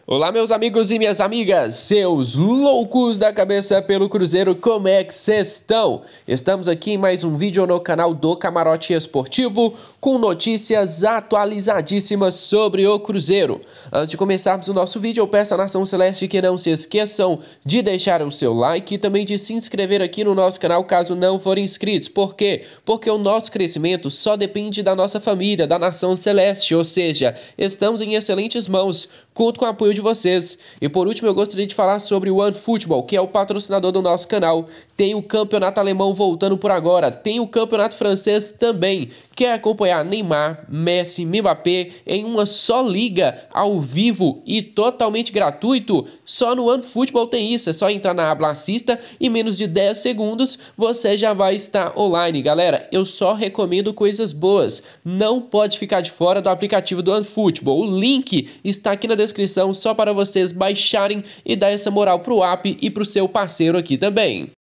Olá, meus amigos e minhas amigas, seus loucos da cabeça pelo Cruzeiro, como é que vocês estão? Estamos aqui em mais um vídeo no canal do Camarote Esportivo com notícias atualizadíssimas sobre o Cruzeiro. Antes de começarmos o nosso vídeo, eu peço à Nação Celeste que não se esqueçam de deixar o seu like e também de se inscrever aqui no nosso canal caso não forem inscritos. Por quê? Porque o nosso crescimento só depende da nossa família, da Nação Celeste, ou seja, estamos em excelentes mãos. Conto com o apoio de vocês. E por último, eu gostaria de falar sobre o OneFootball, que é o patrocinador do nosso canal. Tem o campeonato alemão voltando por agora, tem o campeonato francês também. Quer acompanhar Neymar, Messi, Mbappé em uma só liga, ao vivo e totalmente gratuito? Só no OneFootball tem isso. É só entrar na aba Assista e em menos de 10 segundos você já vai estar online. Galera, eu só recomendo coisas boas. Não pode ficar de fora do aplicativo do OneFootball. O link está aqui na descrição só para vocês baixarem e dar essa moral pro app e pro seu parceiro aqui também.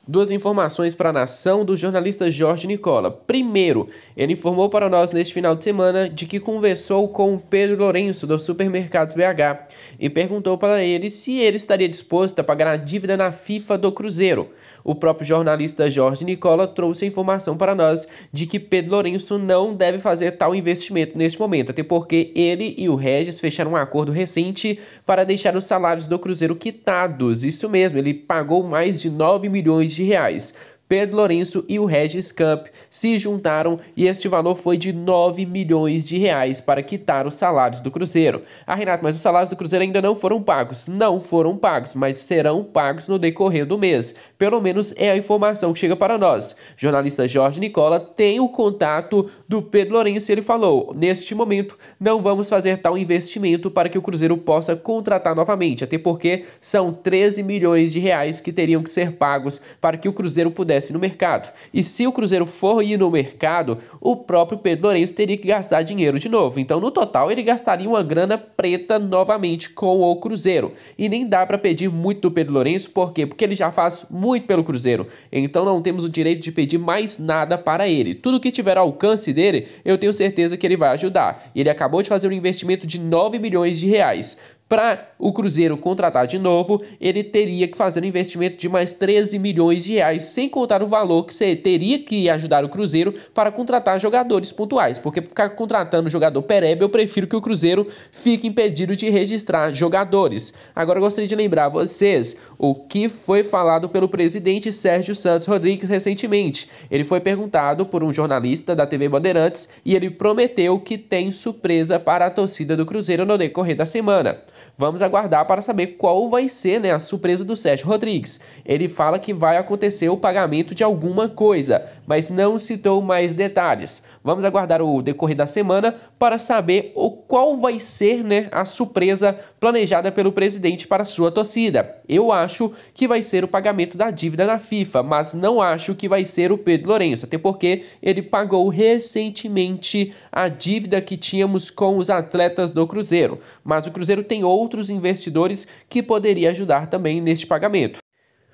Duas informações para a nação do jornalista Jorge Nicola. Primeiro, ele informou para nós neste final de semana de que conversou com o Pedro Lourenço do Supermercados BH e perguntou para ele se ele estaria disposto a pagar a dívida na FIFA do Cruzeiro. O próprio jornalista Jorge Nicola trouxe a informação para nós de que Pedro Lourenço não deve fazer tal investimento neste momento, até porque ele e o Regis fecharam um acordo recente para deixar os salários do Cruzeiro quitados. Isso mesmo, ele pagou mais de 9 milhões de reais. Pedro Lourenço e o Regis Camp se juntaram e este valor foi de 9 milhões de reais para quitar os salários do Cruzeiro. Ah, Renato, mas os salários do Cruzeiro ainda não foram pagos. Não foram pagos, mas serão pagos no decorrer do mês. Pelo menos é a informação que chega para nós. O jornalista Jorge Nicola tem o contato do Pedro Lourenço e ele falou: neste momento não vamos fazer tal investimento para que o Cruzeiro possa contratar novamente, até porque são 13 milhões de reais que teriam que ser pagos para que o Cruzeiro pudesse no mercado. E se o Cruzeiro for ir no mercado, o próprio Pedro Lourenço teria que gastar dinheiro de novo. Então, no total, ele gastaria uma grana preta novamente com o Cruzeiro. E nem dá para pedir muito do Pedro Lourenço, por quê? Porque ele já faz muito pelo Cruzeiro. Então, não temos o direito de pedir mais nada para ele. Tudo que tiver ao alcance dele, eu tenho certeza que ele vai ajudar. Ele acabou de fazer um investimento de 9 milhões de reais. Para o Cruzeiro contratar de novo, ele teria que fazer um investimento de mais 13 milhões de reais, sem contar o valor que você teria que ajudar o Cruzeiro para contratar jogadores pontuais, porque ficar contratando jogador perebe, eu prefiro que o Cruzeiro fique impedido de registrar jogadores. Agora eu gostaria de lembrar a vocês o que foi falado pelo presidente Sérgio Santos Rodrigues recentemente. Ele foi perguntado por um jornalista da TV Bandeirantes e ele prometeu que tem surpresa para a torcida do Cruzeiro no decorrer da semana. Vamos aguardar para saber qual vai ser, a surpresa do Sérgio Rodrigues. Ele fala que vai acontecer o pagamento de alguma coisa, mas não citou mais detalhes. Vamos aguardar o decorrer da semana para saber qual vai ser, a surpresa planejada pelo presidente para a sua torcida. Eu acho que vai ser o pagamento da dívida na FIFA, mas não acho que vai ser o Pedro Lourenço, até porque ele pagou recentemente a dívida que tínhamos com os atletas do Cruzeiro. Mas o Cruzeiro tem outros investidores que poderiam ajudar também neste pagamento.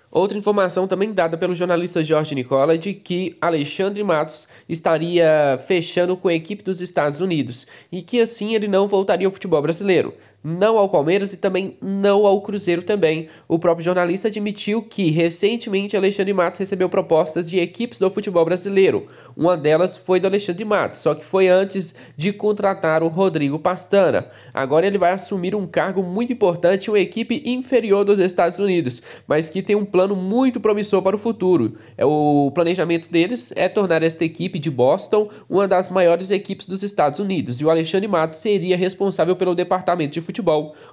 Outra informação também dada pelo jornalista Jorge Nicola é de que Alexandre Matos estaria fechando com a equipe dos Estados Unidos e que assim ele não voltaria ao futebol brasileiro, não ao Palmeiras e também não ao Cruzeiro também. O próprio jornalista admitiu que recentemente Alexandre Matos recebeu propostas de equipes do futebol brasileiro. Uma delas foi do Alexandre Matos, só que foi antes de contratar o Rodrigo Pastana. Agora ele vai assumir um cargo muito importante em uma equipe inferior dos Estados Unidos, mas que tem um plano muito promissor para o futuro. O planejamento deles é tornar esta equipe de Boston uma das maiores equipes dos Estados Unidos, e o Alexandre Matos seria responsável pelo departamento de futebol.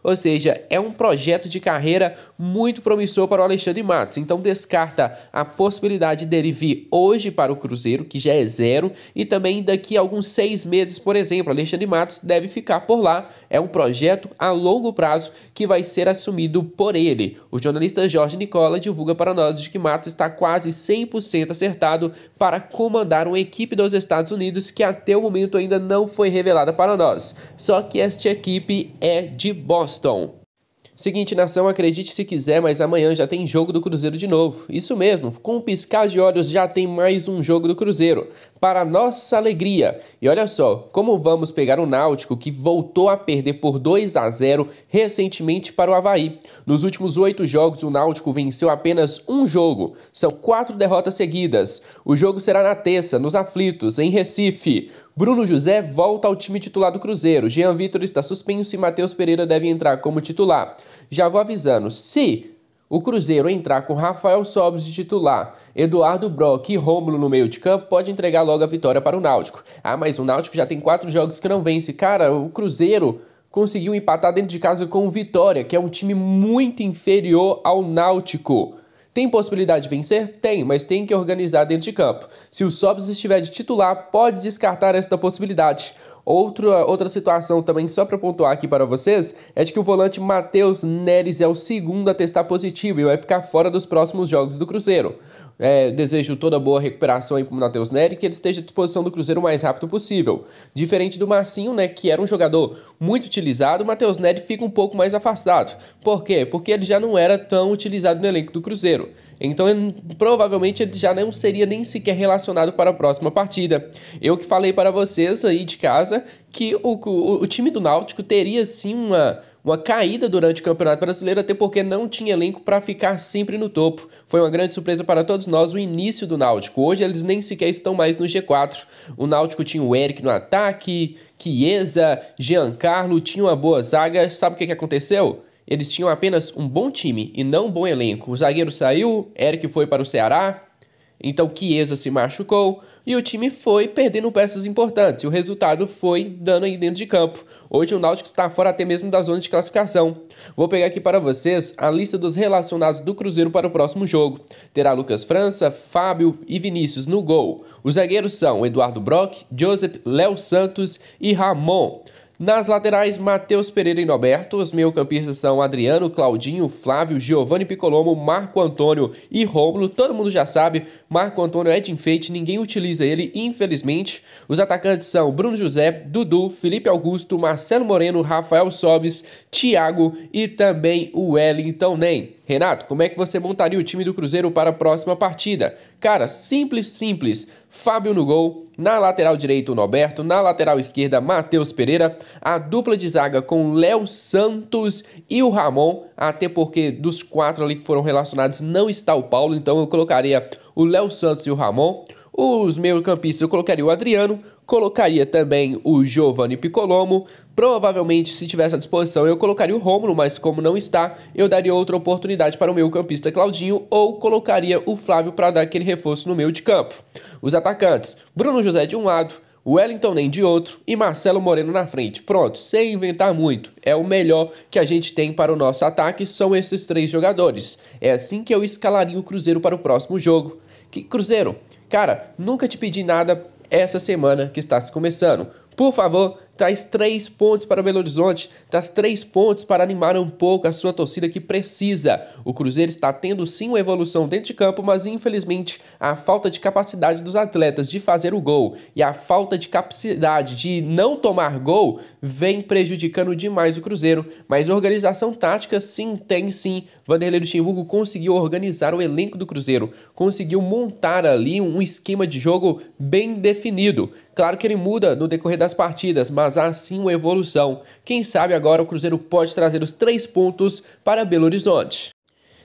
Ou seja, é um projeto de carreira muito promissor para o Alexandre Matos. Então descarta a possibilidade dele vir hoje para o Cruzeiro, que já é zero, e também daqui a alguns 6 meses, por exemplo, Alexandre Matos deve ficar por lá. É um projeto a longo prazo que vai ser assumido por ele. O jornalista Jorge Nicola divulga para nós de que Matos está quase 100% acertado para comandar uma equipe dos Estados Unidos que até o momento ainda não foi revelada para nós. Só que esta equipe é de Boston. Seguinte, nação, acredite se quiser, mas amanhã já tem jogo do Cruzeiro de novo. Isso mesmo, com um piscar de olhos já tem mais um jogo do Cruzeiro, para nossa alegria. E olha só, como vamos pegar o Náutico, que voltou a perder por 2-0 recentemente para o Avaí. Nos últimos 8 jogos, o Náutico venceu apenas um jogo. São 4 derrotas seguidas. O jogo será na terça, nos Aflitos, em Recife. Bruno José volta ao time titular do Cruzeiro. Jean Vitor está suspenso e Matheus Pereira deve entrar como titular. Já vou avisando, se o Cruzeiro entrar com Rafael Sobis de titular, Eduardo Brock e Rômulo no meio de campo, pode entregar logo a vitória para o Náutico. Ah, mas o Náutico já tem 4 jogos que não vence. Cara, o Cruzeiro conseguiu empatar dentro de casa com o Vitória, que é um time muito inferior ao Náutico. Tem possibilidade de vencer? Tem, mas tem que organizar dentro de campo. Se o Sobis estiver de titular, pode descartar esta possibilidade. Outra situação também, só para pontuar aqui para vocês, é de que o volante Matheus Neres é o segundo a testar positivo e vai ficar fora dos próximos jogos do Cruzeiro. Desejo toda boa recuperação aí para o Matheus Neres, que ele esteja à disposição do Cruzeiro o mais rápido possível. Diferente do Marcinho, né, que era um jogador muito utilizado, o Matheus Neres fica um pouco mais afastado. Por quê? Porque ele já não era tão utilizado no elenco do Cruzeiro. Então, provavelmente, ele já não seria nem sequer relacionado para a próxima partida. Eu que falei para vocês aí de casa que o time do Náutico teria sim uma caída durante o Campeonato Brasileiro, até porque não tinha elenco para ficar sempre no topo. Foi uma grande surpresa para todos nós o início do Náutico. Hoje eles nem sequer estão mais no G4. O Náutico tinha o Eric no ataque, Chiesa, Giancarlo, tinha uma boa zaga. Sabe o que aconteceu? Eles tinham apenas um bom time e não um bom elenco. O zagueiro saiu, Eric foi para o Ceará, então Chiesa se machucou e o time foi perdendo peças importantes. E o resultado foi dando aí dentro de campo. Hoje o Náutico está fora até mesmo da zona de classificação. Vou pegar aqui para vocês a lista dos relacionados do Cruzeiro para o próximo jogo. Terá Lucas França, Fábio e Vinícius no gol. Os zagueiros são Eduardo Brock, Joseph, Léo Santos e Ramon. Nas laterais, Matheus Pereira e Norberto. Os meio-campistas são Adriano, Claudinho, Flávio, Giovanni Piccolomo, Marco Antônio e Rômulo. Todo mundo já sabe, Marco Antônio é de enfeite, ninguém utiliza ele, infelizmente. Os atacantes são Bruno José, Dudu, Felipe Augusto, Marcelo Moreno, Rafael Sobis, Thiago e também o Wellington Nem. Renato, como é que você montaria o time do Cruzeiro para a próxima partida? Cara, simples. Fábio no gol, na lateral direita o Norberto, na lateral esquerda Matheus Pereira, a dupla de zaga com Léo Santos e o Ramon, até porque dos 4 ali que foram relacionados não está o Paulo, então eu colocaria o Léo Santos e o Ramon. Os meio-campistas eu colocaria o Adriano, colocaria também o Giovanni Piccolomo. Provavelmente, se tivesse à disposição, eu colocaria o Rômulo, mas como não está, eu daria outra oportunidade para o meio-campista Claudinho ou colocaria o Flávio para dar aquele reforço no meio de campo. Os atacantes, Bruno José de um lado, Wellington Nem de outro e Marcelo Moreno na frente. Pronto, sem inventar muito. É o melhor que a gente tem para o nosso ataque, são esses 3 jogadores. É assim que eu escalaria o Cruzeiro para o próximo jogo. Cruzeiro, cara, nunca te pedi nada essa semana que está se começando. Por favor, traz 3 pontos para Belo Horizonte, traz 3 pontos para animar um pouco a sua torcida que precisa. O Cruzeiro está tendo sim uma evolução dentro de campo, mas infelizmente a falta de capacidade dos atletas de fazer o gol e a falta de capacidade de não tomar gol vem prejudicando demais o Cruzeiro. Mas organização tática sim, tem sim. Vanderlei Luxemburgo conseguiu organizar o elenco do Cruzeiro, conseguiu montar ali um esquema de jogo bem definido. Claro que ele muda no decorrer das partidas, mas há sim uma evolução. Quem sabe agora o Cruzeiro pode trazer os 3 pontos para Belo Horizonte.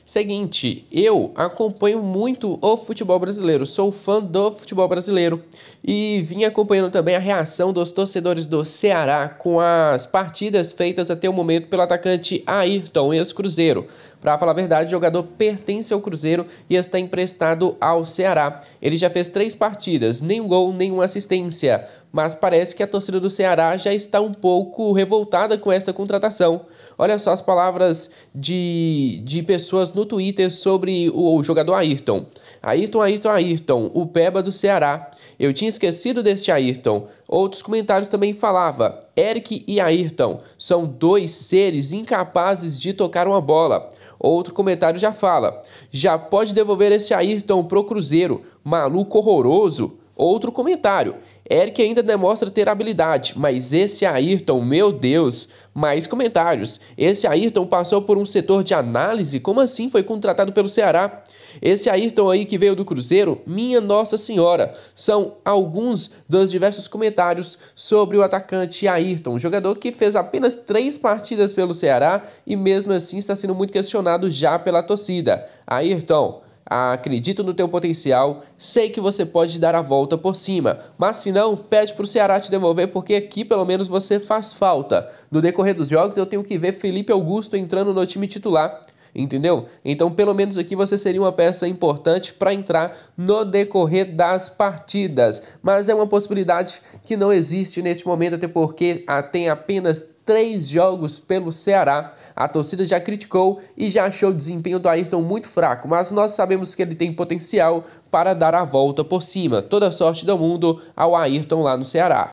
Seguinte, eu acompanho muito o futebol brasileiro, sou fã do futebol brasileiro e vim acompanhando também a reação dos torcedores do Ceará com as partidas feitas até o momento pelo atacante Ayrton, ex-Cruzeiro. Para falar a verdade, o jogador pertence ao Cruzeiro e está emprestado ao Ceará. Ele já fez 3 partidas, nenhum gol, nenhuma assistência, mas parece que a torcida do Ceará já está um pouco revoltada com esta contratação. Olha só as palavras de pessoas no Twitter sobre o jogador Ayrton. Ayrton, o Peba do Ceará. Eu tinha esquecido deste Ayrton. Outros comentários também falavam: Eric e Ayrton são 2 seres incapazes de tocar uma bola. Outro comentário já fala: já pode devolver este Ayrton pro Cruzeiro, maluco horroroso. Outro comentário: Eric ainda demonstra ter habilidade, mas esse Ayrton, meu Deus. Mais comentários: esse Ayrton passou por um setor de análise? Como assim foi contratado pelo Ceará? Esse Ayrton aí que veio do Cruzeiro, minha Nossa Senhora. São alguns dos diversos comentários sobre o atacante Ayrton, jogador que fez apenas 3 partidas pelo Ceará e mesmo assim está sendo muito questionado já pela torcida. Ayrton, acredito no teu potencial, sei que você pode dar a volta por cima, mas se não, pede pro Ceará te devolver, porque aqui pelo menos você faz falta. No decorrer dos jogos eu tenho que ver Felipe Augusto entrando no time titular, entendeu? Então pelo menos aqui você seria uma peça importante para entrar no decorrer das partidas, mas é uma possibilidade que não existe neste momento, até porque tem apenas 3 jogos pelo Ceará. A torcida já criticou e já achou o desempenho do Ayrton muito fraco, mas nós sabemos que ele tem potencial para dar a volta por cima. Toda sorte do mundo ao Ayrton lá no Ceará.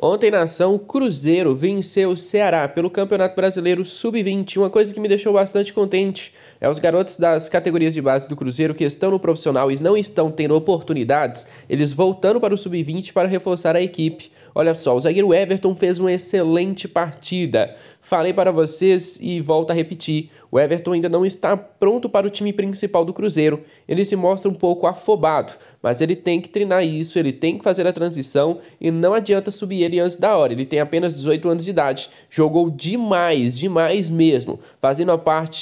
Ontem na ação, o Cruzeiro venceu o Ceará pelo Campeonato Brasileiro Sub-20. Uma coisa que me deixou bastante contente é os garotos das categorias de base do Cruzeiro que estão no profissional e não estão tendo oportunidades, eles voltando para o Sub-20 para reforçar a equipe. Olha só, o zagueiro Everton fez uma excelente partida. Falei para vocês e volto a repetir, o Everton ainda não está pronto para o time principal do Cruzeiro. Ele se mostra um pouco afobado, mas ele tem que treinar isso, ele tem que fazer a transição e não adianta subir ele antes da hora. Ele tem apenas 18 anos de idade, jogou demais mesmo, fazendo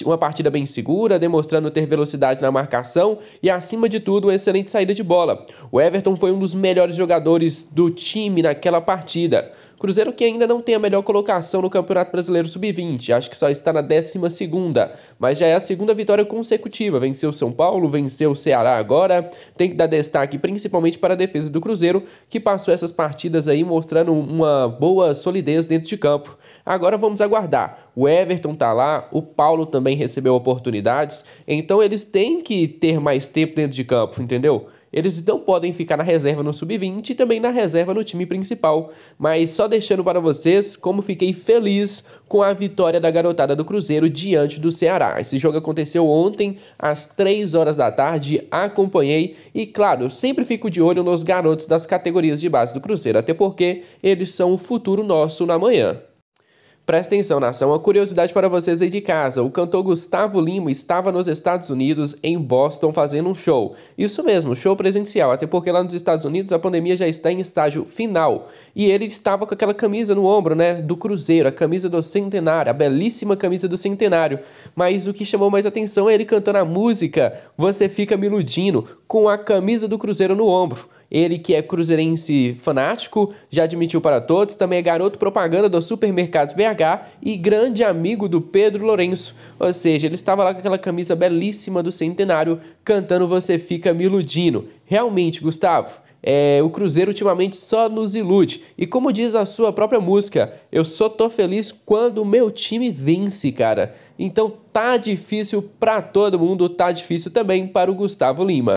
uma partida bem segura, demonstrando ter velocidade na marcação e, acima de tudo, uma excelente saída de bola. O Everton foi um dos melhores jogadores do time naquela partida. Cruzeiro que ainda não tem a melhor colocação no Campeonato Brasileiro Sub-20, acho que só está na 12ª, mas já é a segunda vitória consecutiva, venceu o São Paulo, venceu o Ceará agora, tem que dar destaque principalmente para a defesa do Cruzeiro, que passou essas partidas aí mostrando uma boa solidez dentro de campo. Agora vamos aguardar, o Everton tá lá, o Paulo também recebeu oportunidades, então eles têm que ter mais tempo dentro de campo, entendeu? Eles não podem ficar na reserva no Sub-20 e também na reserva no time principal. Mas só deixando para vocês como fiquei feliz com a vitória da garotada do Cruzeiro diante do Ceará. Esse jogo aconteceu ontem às 3 horas da tarde, acompanhei e, claro, eu sempre fico de olho nos garotos das categorias de base do Cruzeiro, até porque eles são o futuro nosso na manhã. Presta atenção, nação, uma curiosidade para vocês aí de casa. O cantor Gustavo Lima estava nos Estados Unidos, em Boston, fazendo um show. Isso mesmo, show presencial, até porque lá nos Estados Unidos a pandemia já está em estágio final. E ele estava com aquela camisa no ombro, né, do Cruzeiro, a camisa do Centenário, a belíssima camisa do Centenário. Mas o que chamou mais atenção é ele cantando a música Você Fica Me Iludindo, com a camisa do Cruzeiro no ombro. Ele que é cruzeirense fanático, já admitiu para todos, também é garoto propaganda do Supermercados BH e grande amigo do Pedro Lourenço. Ou seja, ele estava lá com aquela camisa belíssima do Centenário, cantando Você Fica Me Iludindo. Realmente, Gustavo, o Cruzeiro ultimamente só nos ilude. E como diz a sua própria música, eu só tô feliz quando o meu time vence, cara. Então tá difícil para todo mundo, tá difícil também para o Gustavo Lima.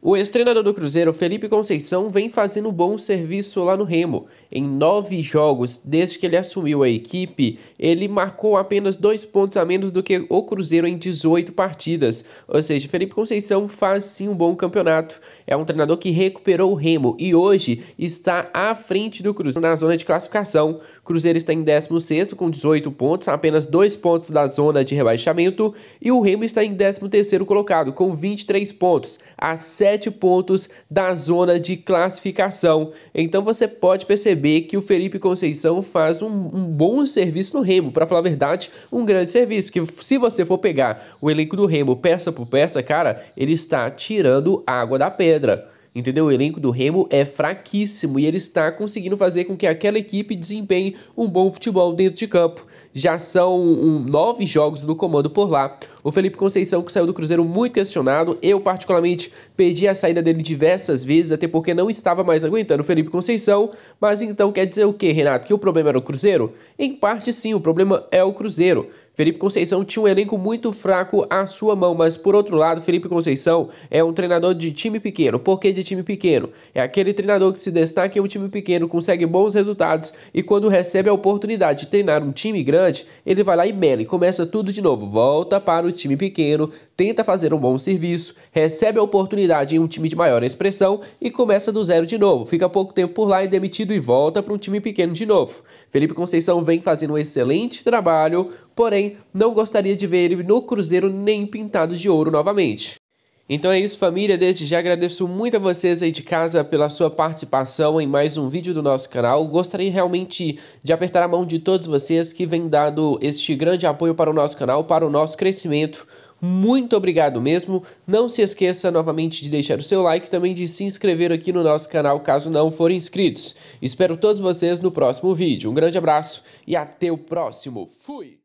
O ex-treinador do Cruzeiro, Felipe Conceição, vem fazendo um bom serviço lá no Remo. Em 9 jogos, desde que ele assumiu a equipe, ele marcou apenas 2 pontos a menos do que o Cruzeiro em 18 partidas. Ou seja, Felipe Conceição faz sim um bom campeonato. É um treinador que recuperou o Remo e hoje está à frente do Cruzeiro na zona de classificação. O Cruzeiro está em 16º com 18 pontos, apenas 2 pontos da zona de rebaixamento. E o Remo está em 13º colocado com 23 pontos, a 7 pontos da zona de classificação. Então você pode perceber que o Felipe Conceição faz um bom serviço no Remo, para falar a verdade, um grande serviço, que se você for pegar o elenco do Remo peça por peça, cara, ele está tirando água da pedra. Entendeu? O elenco do Remo é fraquíssimo e ele está conseguindo fazer com que aquela equipe desempenhe um bom futebol dentro de campo. Já são 9 jogos no comando por lá. O Felipe Conceição, que saiu do Cruzeiro muito questionado, eu particularmente pedi a saída dele diversas vezes, até porque não estava mais aguentando o Felipe Conceição. Mas então quer dizer o quê, Renato? Que o problema era o Cruzeiro? Em parte sim, o problema é o Cruzeiro. Felipe Conceição tinha um elenco muito fraco à sua mão, mas por outro lado, Felipe Conceição é um treinador de time pequeno. Por que de time pequeno? É aquele treinador que se destaca em um time pequeno, consegue bons resultados e quando recebe a oportunidade de treinar um time grande, ele vai lá e mela e começa tudo de novo. Volta para o time pequeno, tenta fazer um bom serviço, recebe a oportunidade em um time de maior expressão e começa do zero de novo. Fica pouco tempo por lá, é demitido e volta para um time pequeno de novo. Felipe Conceição vem fazendo um excelente trabalho, porém não gostaria de ver ele no Cruzeiro nem pintado de ouro novamente. Então é isso, família. Desde já agradeço muito a vocês aí de casa pela sua participação em mais um vídeo do nosso canal. Gostaria realmente de apertar a mão de todos vocês que vêm dado este grande apoio para o nosso canal, para o nosso crescimento. Muito obrigado mesmo. Não se esqueça novamente de deixar o seu like e também de se inscrever aqui no nosso canal caso não forem inscritos. Espero todos vocês no próximo vídeo. Um grande abraço e até o próximo. Fui!